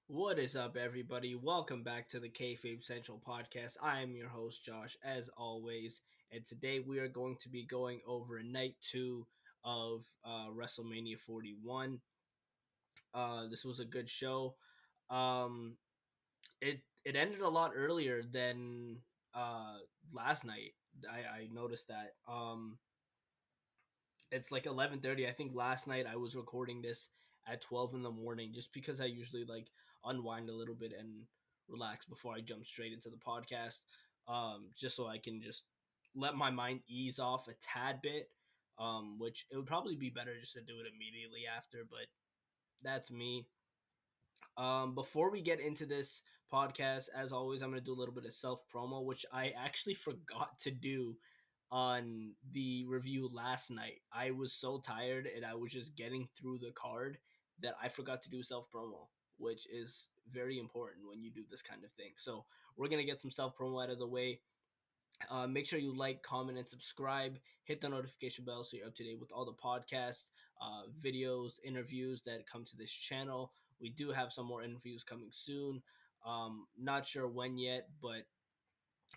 What is up, everybody? Welcome back to the Kayfabe Central podcast. I am your host, Josh, as always, and today we are going to be going over night two of WrestleMania 41. This was a good show. Um, it ended a lot earlier than uh, last night. I noticed that. It's like 11:30. I think last night I was recording this at 12 in the morning just because I usually like unwind a little bit and relax before I jump straight into the podcast. Just so I can just let my mind ease off a tad bit. Which it would probably be better just to do it immediately after, but that's me. Before we get into this podcast, as always, I'm going to do a little bit of self promo, which I actually forgot to do on the review last night. I was so tired and I was just getting through the card that I forgot to do self promo, which is very important when you do this kind of thing. So, we're going to get some self promo out of the way. Make sure you like, comment, and subscribe. Hit the notification bell so you're up to date with all the podcasts, videos, interviews that come to this channel. We do have some more interviews coming soon. Not sure when yet, but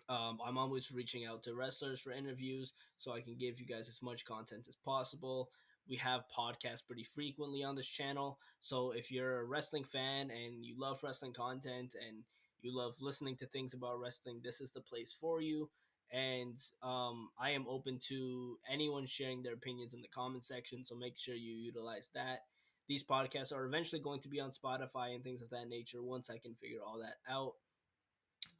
I'm always reaching out to wrestlers for interviews so I can give you guys as much content as possible. We have podcasts pretty frequently on this channel. So if you're a wrestling fan and you love wrestling content and you love listening to things about wrestling, this is the place for you. And I am open to anyone sharing their opinions in the comment section. So make sure you utilize that. These podcasts are eventually going to be on Spotify and things of that nature once I can figure all that out.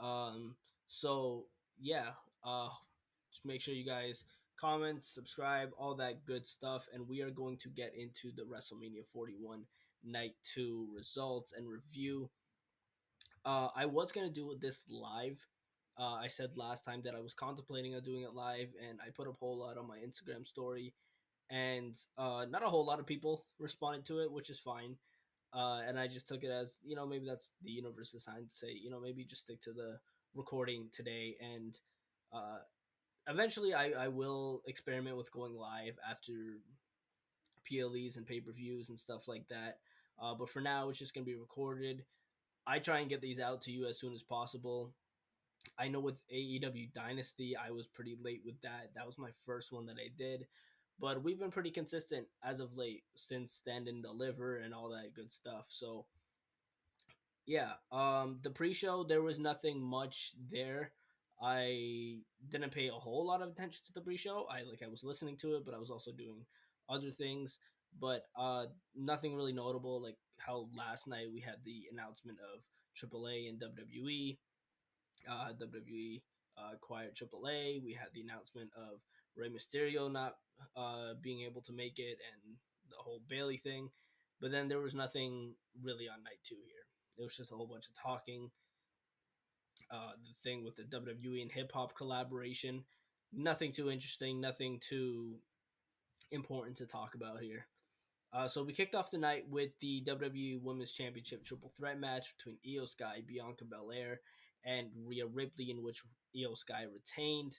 Um, so yeah, uh, just make sure you guys comment, subscribe, all that good stuff, and we are going to get into the WrestleMania 41 Night 2 results and review. I was gonna do this live. I said last time that I was contemplating on doing it live, and I put a poll out on my Instagram story, and not a whole lot of people responded to it, which is fine. And I just took it as maybe that's the universe's sign to say maybe just stick to the recording today, and uh, eventually I will experiment with going live after PLEs and pay-per-views and stuff like that. But for now, it's just gonna be recorded. I try and get these out to you as soon as possible. I know with AEW Dynasty, I was pretty late with that. That was my first one that I did. But we've been pretty consistent as of late since Stand and Deliver and all that good stuff. So yeah, the pre-show there was nothing much there. I didn't pay a whole lot of attention to the pre-show. I was listening to it, but I was also doing other things. But nothing really notable. Like how last night we had the announcement of AAA and WWE. WWE acquired AAA. We had the announcement of Rey Mysterio not being able to make it, and the whole Bailey thing. But then there was nothing really on night two here. It was just a whole bunch of talking. The thing with the WWE and hip hop collaboration, nothing too interesting, nothing too important to talk about here. So we kicked off the night with the WWE Women's Championship Triple Threat match between Io Sky, Bianca Belair, and Rhea Ripley, in which Io Sky retained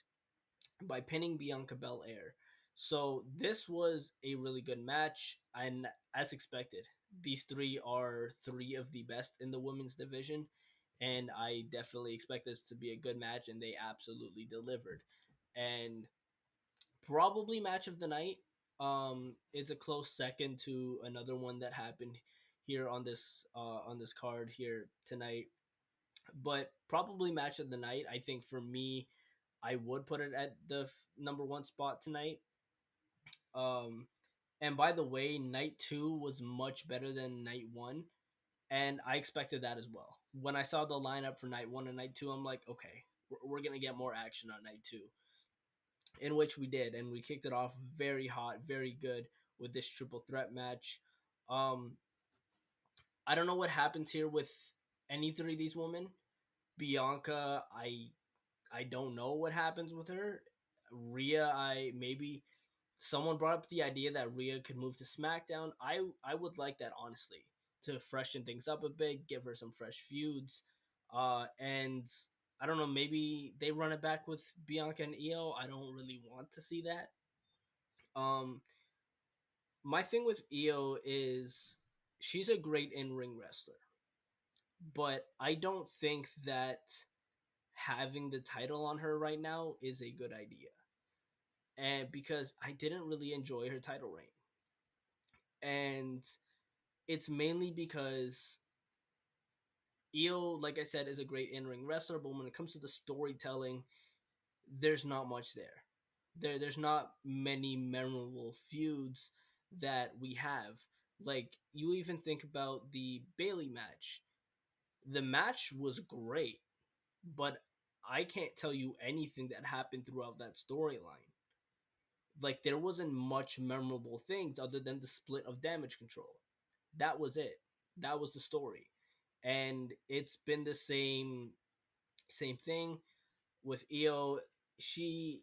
by pinning Bianca Belair. So this was a really good match, and as expected, these three are three of the best in the women's division, and I definitely expect this to be a good match, and they absolutely delivered. And probably match of the night. It's a close second to another one that happened here on this card here tonight, but probably match of the night. I think for me, I would put it at the number one spot tonight. Um, and by the way, night two was much better than night one, and I expected that as well. When I saw the lineup for night one and night two, I'm like, okay, we're gonna get more action on night two, in which we did, and we kicked it off very hot, very good with this triple threat match. Um, I don't know what happens here with any three of these women. Bianca, I don't know what happens with her. Rhea, I maybe someone brought up the idea that Rhea could move to SmackDown. I would like that honestly to freshen things up a bit, give her some fresh feuds, and I don't know, maybe they run it back with Bianca and Io. I don't really want to see that. Um, my thing with Io is she's a great in ring wrestler. but I don't think that having the title on her right now is a good idea. And because I didn't really enjoy her title reign. And it's mainly because Io, like I said, is a great in-ring wrestler, but when it comes to the storytelling, there's not much there. There's not many memorable feuds that we have. Like you even think about the Bailey match. The match was great, but I can't tell you anything that happened throughout that storyline. Like there wasn't much memorable things other than the split of damage control. That was it. That was the story. And it's been the same thing with Io. She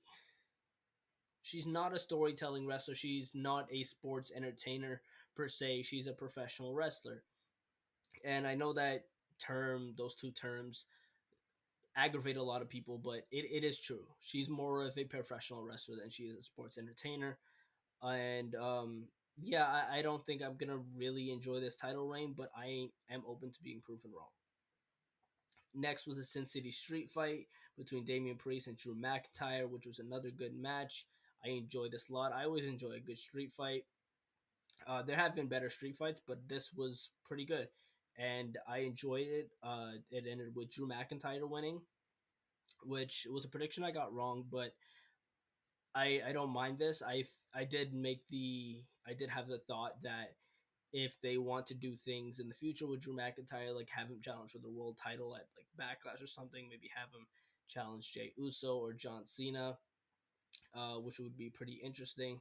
she's not a storytelling wrestler. She's not a sports entertainer per se. She's a professional wrestler. And I know that those two terms aggravate a lot of people, but it is true. She's more of a professional wrestler than she is a sports entertainer. And yeah, I don't think I'm gonna really enjoy this title reign, but I am open to being proven wrong. Next was a Sin City Street fight between Damian Priest and Drew McIntyre, which was another good match. I enjoyed this a lot. I always enjoy a good street fight. There have been better street fights, but this was pretty good, and I enjoyed it. It ended with Drew McIntyre winning, which was a prediction I got wrong, but I don't mind this. I did have the thought that if they want to do things in the future with Drew McIntyre, like have him challenge for the world title at like Backlash or something, maybe have him challenge Jey Uso or John Cena, which would be pretty interesting.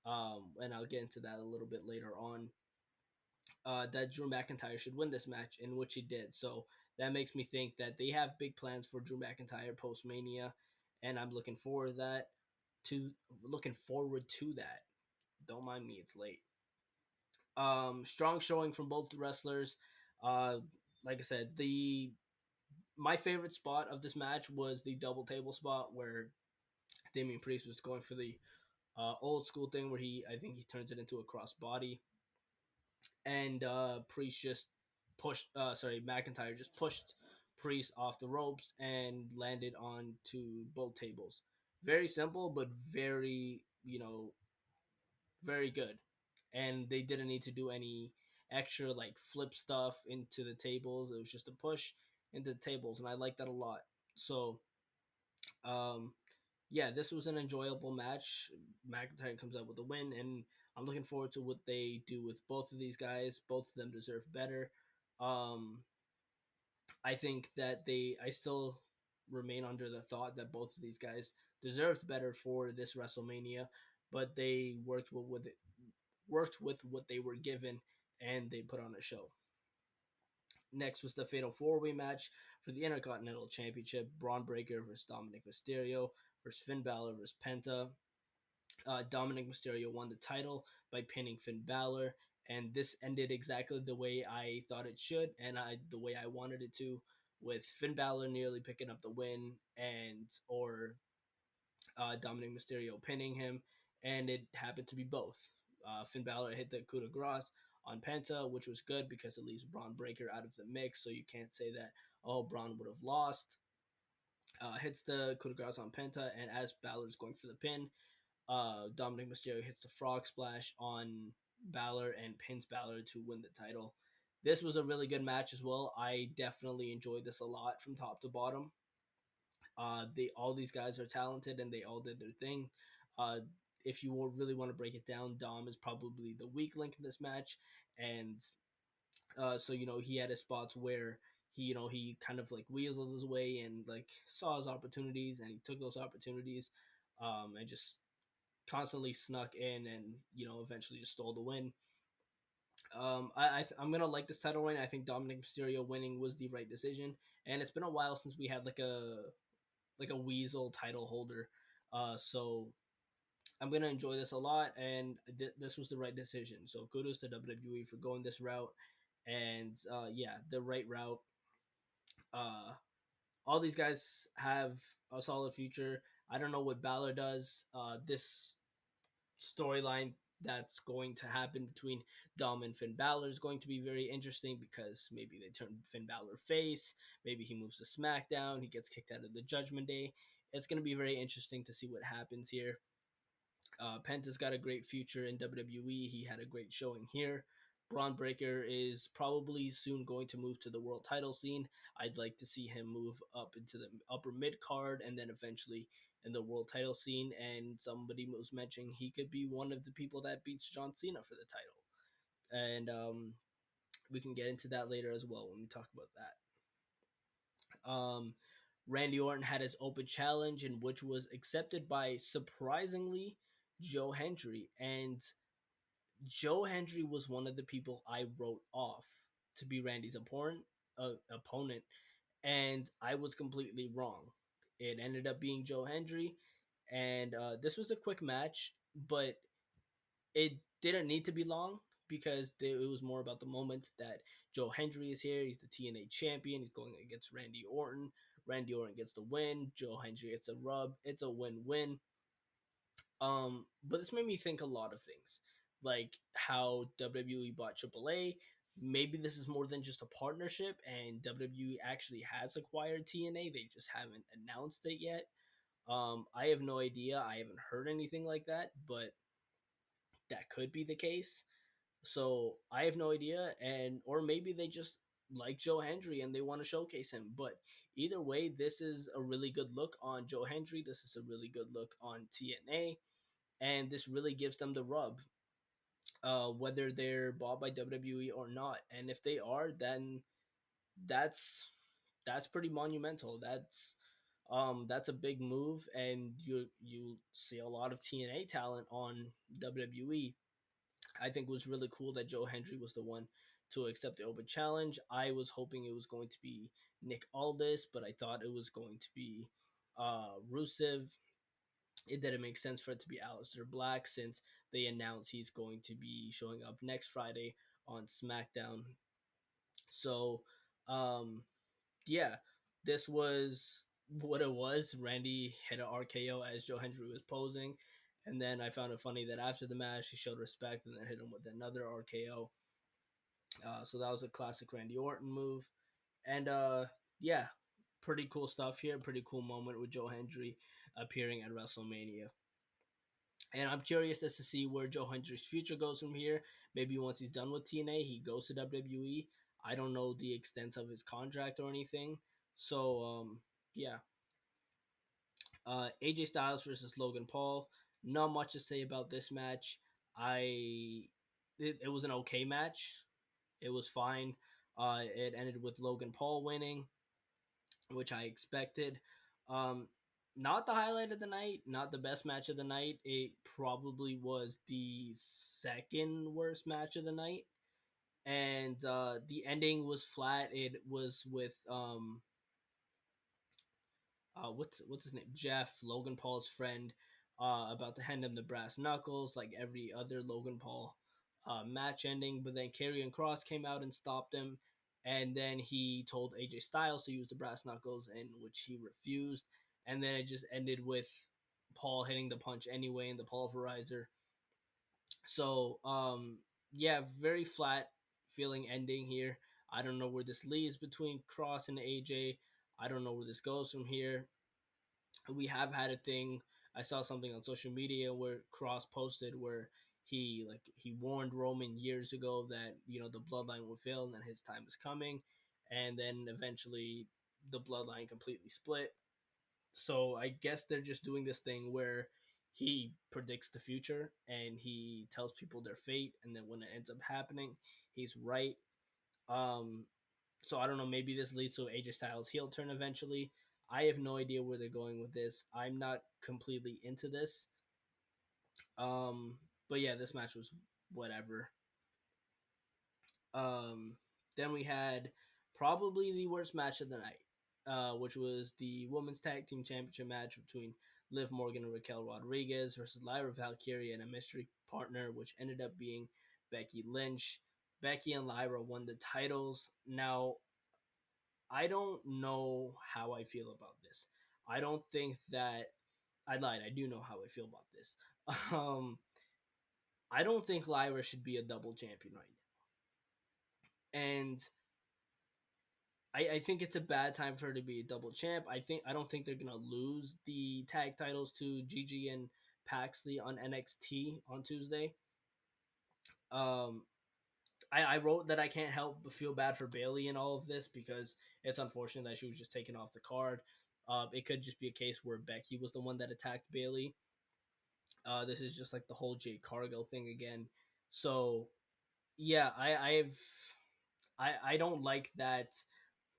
And I'll get into that a little bit later on. That Drew McIntyre should win this match, in which he did. So that makes me think that they have big plans for Drew McIntyre post Mania, and I'm to looking forward to that. Don't mind me, it's late. Strong showing from both wrestlers. Uh, like I said, the my favorite spot of this match was the double table spot where Damian Priest was going for the old school thing where I think he turns it into a cross body, and Priest just McIntyre just pushed Priest off the ropes and landed onto both tables. Very simple, but very very good. And they didn't need to do any extra like flip stuff into the tables. It was just a push into the tables, and I like that a lot. So, um, yeah, this was an enjoyable match. McIntyre comes out with a win, and I'm looking forward to what they do with both of these guys. Both of them deserve better. Um, I think that I still remain under the thought that both of these guys deserved better for this WrestleMania, but they worked with what they were given, and they put on a show. Next was the Fatal 4-Way match for the Intercontinental Championship. Braun Breaker versus Dominic Mysterio versus Finn Balor versus Penta. Dominic Mysterio won the title by pinning Finn Balor, and this ended exactly the way I thought it should, and the way I wanted it to, with Finn Balor nearly picking up the win, and or Dominic Mysterio pinning him, and it happened to be both. Finn Balor hit the coup de grace on Penta, which was good because it leaves Braun Breaker out of the mix, so you can't say that, oh, Braun would have lost. Hits the coup de grace on Penta, and as Balor's going for the pin, Dominic Mysterio hits the frog splash on Balor and pins Balor to win the title. This was a really good match as well. I definitely enjoyed this a lot from top to bottom. They all these guys are talented and they all did their thing. Uh, if you really want to break it down, Dom is probably the weak link in this match, and so he had his spots where he kind of like weaseled his way and like saw his opportunities and he took those opportunities, and just constantly snuck in and eventually just stole the win. I'm gonna like this title reign. I think Dominic Mysterio winning was the right decision, and it's been a while since we had like a weasel title holder. So I'm gonna enjoy this a lot, and this was the right decision. So kudos to WWE for going this route, and yeah, the right route. Uh, all these guys have a solid future. I don't know what Balor does. This storyline that's going to happen between Dom and Finn Balor is going to be very interesting because maybe they turn Finn Balor face, maybe he moves to SmackDown, he gets kicked out of the Judgment Day. It's going to be very interesting to see what happens here. Penta's got a great future in WWE. He had a great showing here. Braun Breaker is probably soon going to move to the world title scene. I'd like to see him move up into the upper mid card and then eventually in the world title scene. And somebody was mentioning he could be one of the people that beats John Cena for the title. And we can get into that later as well when we talk about that. Randy Orton had his open challenge, in which was accepted by surprisingly Joe Hendry, and Joe Hendry was one of the people I wrote off to be Randy's opponent, and I was completely wrong. It ended up being Joe Hendry, and this was a quick match, but it didn't need to be long because it was more about the moment that Joe Hendry is here. He's the TNA champion. He's going against Randy Orton. Randy Orton gets the win. Joe Hendry gets a rub. It's a win-win. But this made me think a lot of things, like how WWE bought AAA. Maybe this is more than just a partnership, and WWE actually has acquired TNA. They just haven't announced it yet. I have no idea. I haven't heard anything like that, but that could be the case. So I have no idea, and or maybe they just like Joe Hendry and they want to showcase him. But either way, this is a really good look on Joe Hendry. This is a really good look on TNA, and this really gives them the rub, whether they're bought by WWE or not. And if they are, then that's that's pretty monumental. That's a big move, and you see a lot of TNA talent on WWE. I think it was really cool that Joe Hendry was the one to accept the open challenge. I was hoping it was going to be Nick Aldis, but I thought it was going to be Rusev. It didn't make sense for it to be Aleister Black since they announced he's going to be showing up next Friday on SmackDown. So, um, yeah, this was what it was. Randy hit an RKO as Joe Hendry was posing. And then I found it funny that after the match, he showed respect and then hit him with another RKO. So that was a classic Randy Orton move. And yeah, pretty cool stuff here. Pretty cool moment with Joe Hendry appearing at WrestleMania. And I'm curious as to see where Joe Hendry's future goes from here. Maybe once he's done with TNA, he goes to WWE. I don't know the extent of his contract or anything. So, yeah. AJ Styles versus Logan Paul. Not much to say about this match. It was an okay match. It was fine. It ended with Logan Paul winning, which I expected. Um, Not the highlight of the night, not the best match of the night. It probably was the second worst match of the night, and the ending was flat. It was with what's his name, Jeff, Logan Paul's friend, about to hand him the brass knuckles like every other Logan Paul match ending. But then Karrion Kross came out and stopped him, and then he told AJ Styles to use the brass knuckles, in which he refused. And then it just ended with Paul hitting the punch anyway in the pulverizer. So yeah, very flat feeling ending here. I don't know where this leads between Cross and AJ. I don't know where this goes from here. We have had a thing. I saw something on social media where Cross posted where he warned Roman years ago that the bloodline will fail and that his time is coming, and then eventually the bloodline completely split. So I guess they're just doing this thing where he predicts the future and he tells people their fate, and then when it ends up happening, he's right. Um, so I don't know. Maybe this leads to AJ Styles heel turn eventually. I have no idea where they're going with this. I'm not completely into this. Um, but yeah, this match was whatever. Um, then we had probably the worst match of the night, which was the Women's Tag Team Championship match between Liv Morgan and Raquel Rodriguez versus Lyra Valkyria and a mystery partner, which ended up being Becky Lynch. Becky and Lyra won the titles. Now, I don't know how I feel about this. I don't think that I lied. I do know how I feel about this. Um, I don't think Lyra should be a double champion right now. And I think it's a bad time for her to be a double champ. I don't think they're gonna lose the tag titles to Gigi and Paxley on NXT on Tuesday. Um, I wrote that I can't help but feel bad for Bailey in all of this because it's unfortunate that she was just taken off the card. It could just be a case where Becky was the one that attacked Bailey. This is just like the whole Jade Cargill thing again. So yeah, I don't like that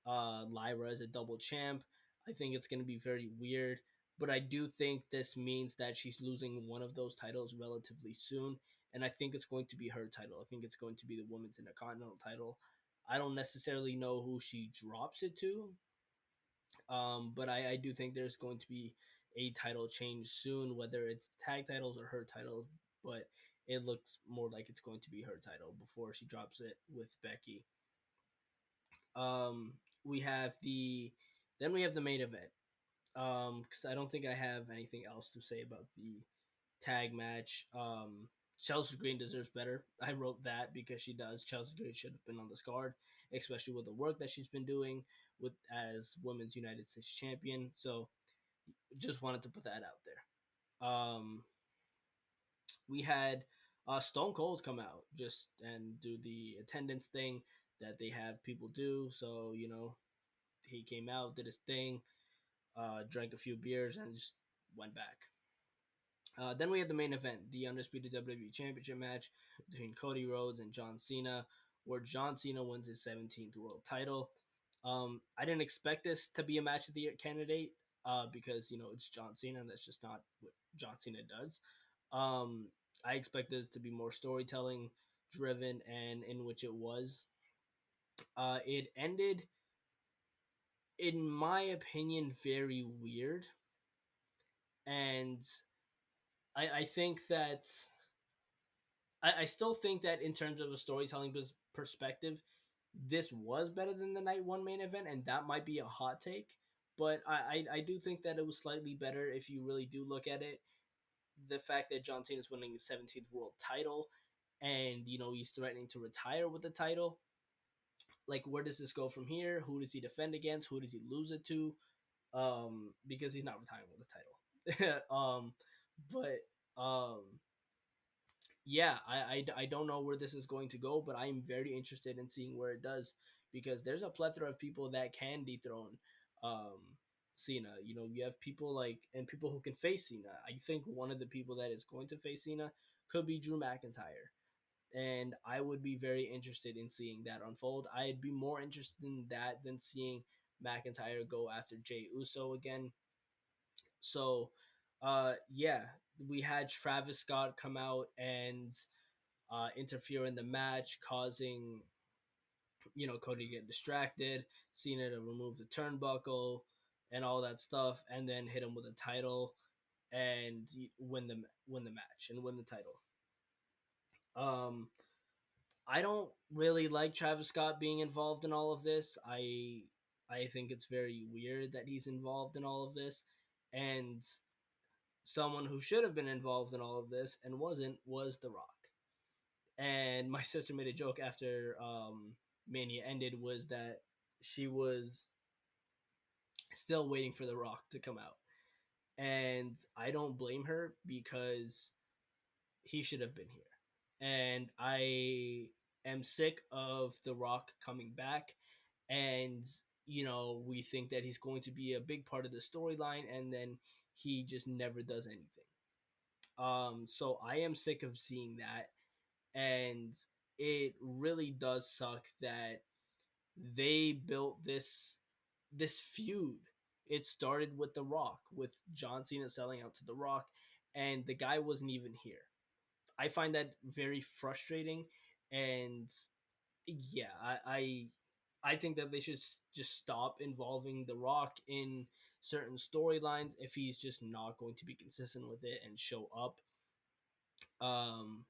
Lyra as a double champ. I think it's going to be very weird, but I do think this means that she's losing one of those titles relatively soon, and I think it's going to be her title. I think it's going to be the Women's Intercontinental title. I don't necessarily know who she drops it to, but I do think there's going to be a title change soon, whether it's tag titles or her title, but it looks more like it's going to be her title before she drops it with Becky. Um, we have the then we have the main event. Because I don't think I have anything else to say about the tag match. Chelsea Green deserves better. I wrote that because she does. Chelsea Green should have been on this card, especially with the work that she's been doing with as Women's United States Champion. So just wanted to put that out there. We had Stone Cold come out just and do the attendance thing that they have people do. So he came out, did his thing, drank a few beers, and just went back. Then we had the main event, the Undisputed WWE Championship match between Cody Rhodes and John Cena, where John Cena wins his 17th world title. I didn't expect this to be a match of the year candidate because, it's John Cena, and that's just not what John Cena does. Um, I expect this to be more storytelling driven, and in which it was. It ended, in my opinion, very weird. And I think that I still think that in terms of a storytelling perspective, this was better than the night one main event, and that might be a hot take. But I do think that it was slightly better if you really do look at it. The fact that John Cena is winning his 17th world title, and he's threatening to retire with the title. Like, where does this go from here? Who does he defend against? Who does he lose it to? Because he's not retiring with the title. But yeah, I don't know where this is going to go, but I'm very interested in seeing where it does because there's a plethora of people that can dethrone um, Cena. You have people and people who can face Cena. I think one of the people that is going to face Cena could be Drew McIntyre. And I would be very interested in seeing that unfold. I'd be more interested in that than seeing McIntyre go after Jey Uso again. So, yeah, we had Travis Scott come out and interfere in the match, causing Cody to get distracted, Cena to remove the turnbuckle and all that stuff, and then hit him with a title and win the match and win the title. I don't really like Travis Scott being involved in all of this. I think it's very weird that he's involved in all of this, and someone who should have been involved in all of this and wasn't was The Rock. And my sister made a joke after Mania ended was that she was still waiting for The Rock to come out. And I don't blame her because he should have been here. And I am sick of The Rock coming back. And, we think that he's going to be a big part of the storyline, and then he just never does anything. So I am sick of seeing that. And it really does suck that they built this feud. It started with The Rock, with John Cena selling out to The Rock, and the guy wasn't even here. I find that very frustrating, and yeah, I think that they should just stop involving The Rock in certain storylines if he's just not going to be consistent with it and show up. Um,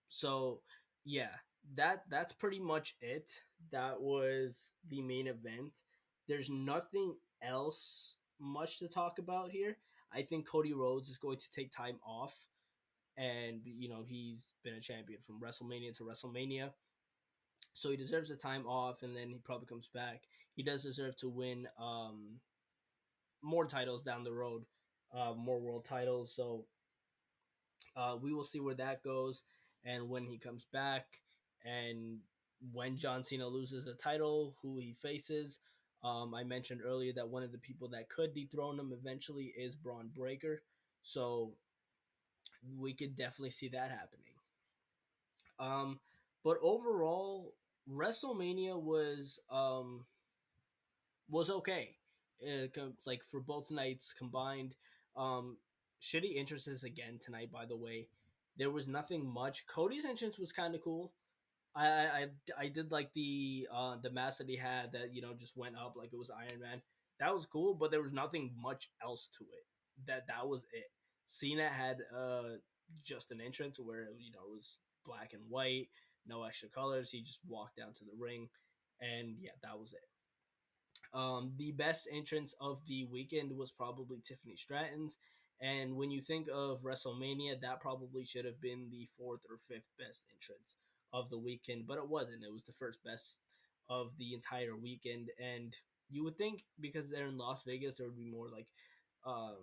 so yeah, that's pretty much it. That was the main event. There's nothing else much to talk about here. I think Cody Rhodes is going to take time off and he's been a champion from WrestleMania to WrestleMania, so he deserves the time off, and then he probably comes back. He does deserve to win more titles down the road, more world titles. So we will see where that goes, and when he comes back, and when John Cena loses the title, who he faces. I mentioned earlier that one of the people that could dethrone him eventually is Braun Breaker, so we could definitely see that happening. Um, but overall, WrestleMania was okay. Like for both nights combined. Um, Shitty entrances again tonight. By the way, there was nothing much. Cody's entrance was kind of cool. I did like the mask that he had that just went up like it was Iron Man. That was cool, but there was nothing much else to it. That was it. Cena had just an entrance where it was black and white, no extra colors. He just walked down to the ring, and yeah, that was it. The best entrance of the weekend was probably Tiffany Stratton's. And when you think of WrestleMania, that probably should have been the fourth or fifth best entrance of the weekend, but it wasn't. It was the first best of the entire weekend. And you would think because they're in Las Vegas, there would be more like um,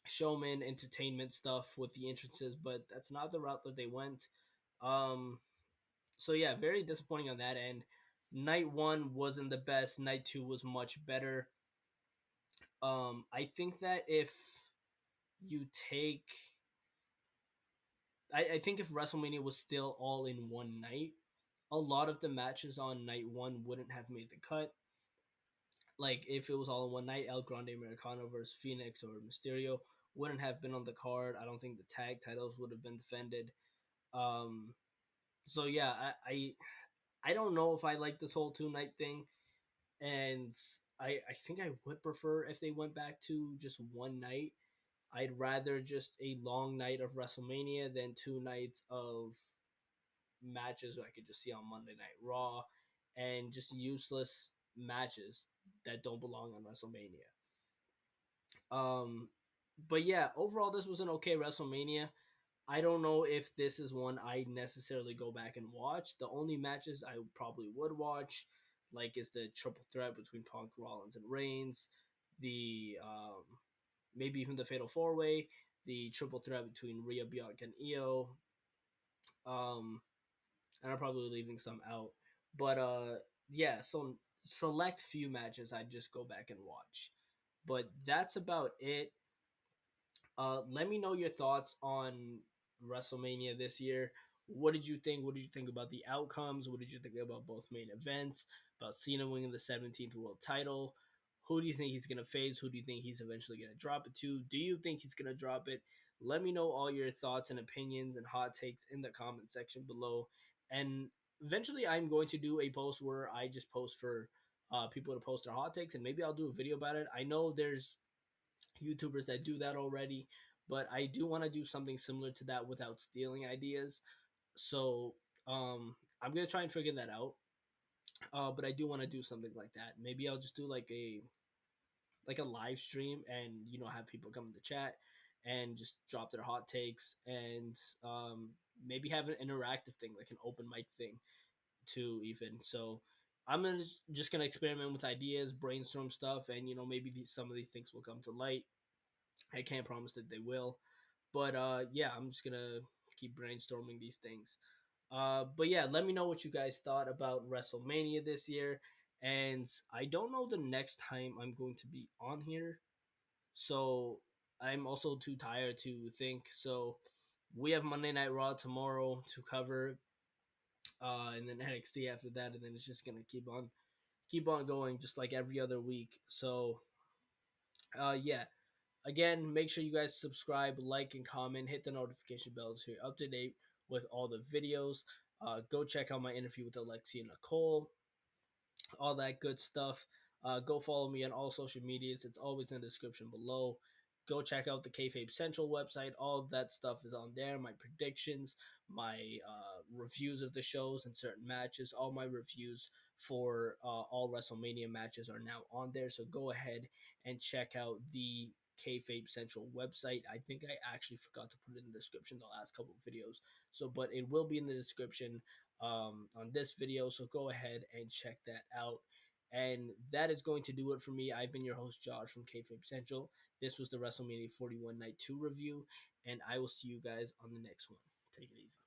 showman entertainment stuff with the entrances, but that's not the route that they went. Um, so yeah, very disappointing on that end. Night one wasn't the best. Night two was much better. I think that if you take, I think if WrestleMania was still all in one night, a lot of the matches on night one wouldn't have made the cut. Like if it was all in one night, El Grande Americano versus Phoenix or Mysterio wouldn't have been on the card. I don't think the tag titles would have been defended. Um, so yeah, I don't know if I like this whole 2 night thing, and I think I would prefer if they went back to just one night. I'd rather just a long night of WrestleMania than 2 nights of matches I could just see on Monday Night Raw and just useless matches that don't belong on WrestleMania. Um, but yeah, overall, this was an okay WrestleMania. I don't know if this is one I necessarily go back and watch. The only matches I probably would watch, like, is the triple threat between Punk, Rollins, and Reigns, the maybe even the Fatal Four Way, the triple threat between Rhea, Bianca, and Io. Um, and I'm probably leaving some out, but yeah. So select few matches I just go back and watch, but that's about it. Let me know your thoughts on WrestleMania this year. What did you think? What did you think about the outcomes? What did you think about both main events? About Cena winning the 17th world title? Who do you think he's going to face? Who do you think he's eventually going to drop it to? Do you think he's going to drop it? Let me know all your thoughts and opinions and hot takes in the comment section below. And eventually, I'm going to do a post where I just post for people to post their hot takes, and maybe I'll do a video about it. I know there's YouTubers that do that already, but I do want to do something similar to that without stealing ideas. So I'm gonna try and figure that out. But I do want to do something like that. Maybe I'll just do like a live stream and have people come in the chat and just drop their hot takes and maybe have an interactive thing like an open mic thing too even. So I'm just gonna experiment with ideas, brainstorm stuff, and maybe some of these things will come to light. I can't promise that they will, but yeah, I'm just gonna keep brainstorming these things. But yeah, let me know what you guys thought about WrestleMania this year. And I don't know the next time I'm going to be on here, so I'm also too tired to think. So we have Monday Night Raw tomorrow to cover, and then NXT after that, and then it's just gonna keep on going, just like every other week. So yeah, again, make sure you guys subscribe, like, and comment. Hit the notification bell so you're up to date with all the videos. Go check out my interview with Alexia and Nicole, all that good stuff. Go follow me on all social medias. It's always in the description below. Go check out the Kayfabe Central website. All of that stuff is on there. My predictions, my reviews of the shows and certain matches. All my reviews for all WrestleMania matches are now on there. So go ahead and check out the Kayfabe Central website. I think I actually forgot to put it in the description the last couple of videos. So, but it will be in the description on this video. So go ahead and check that out. And that is going to do it for me. I've been your host, Josh from Kayfabe Central. This was the WrestleMania 41 Night 2 review, and I will see you guys on the next one. Take it easy.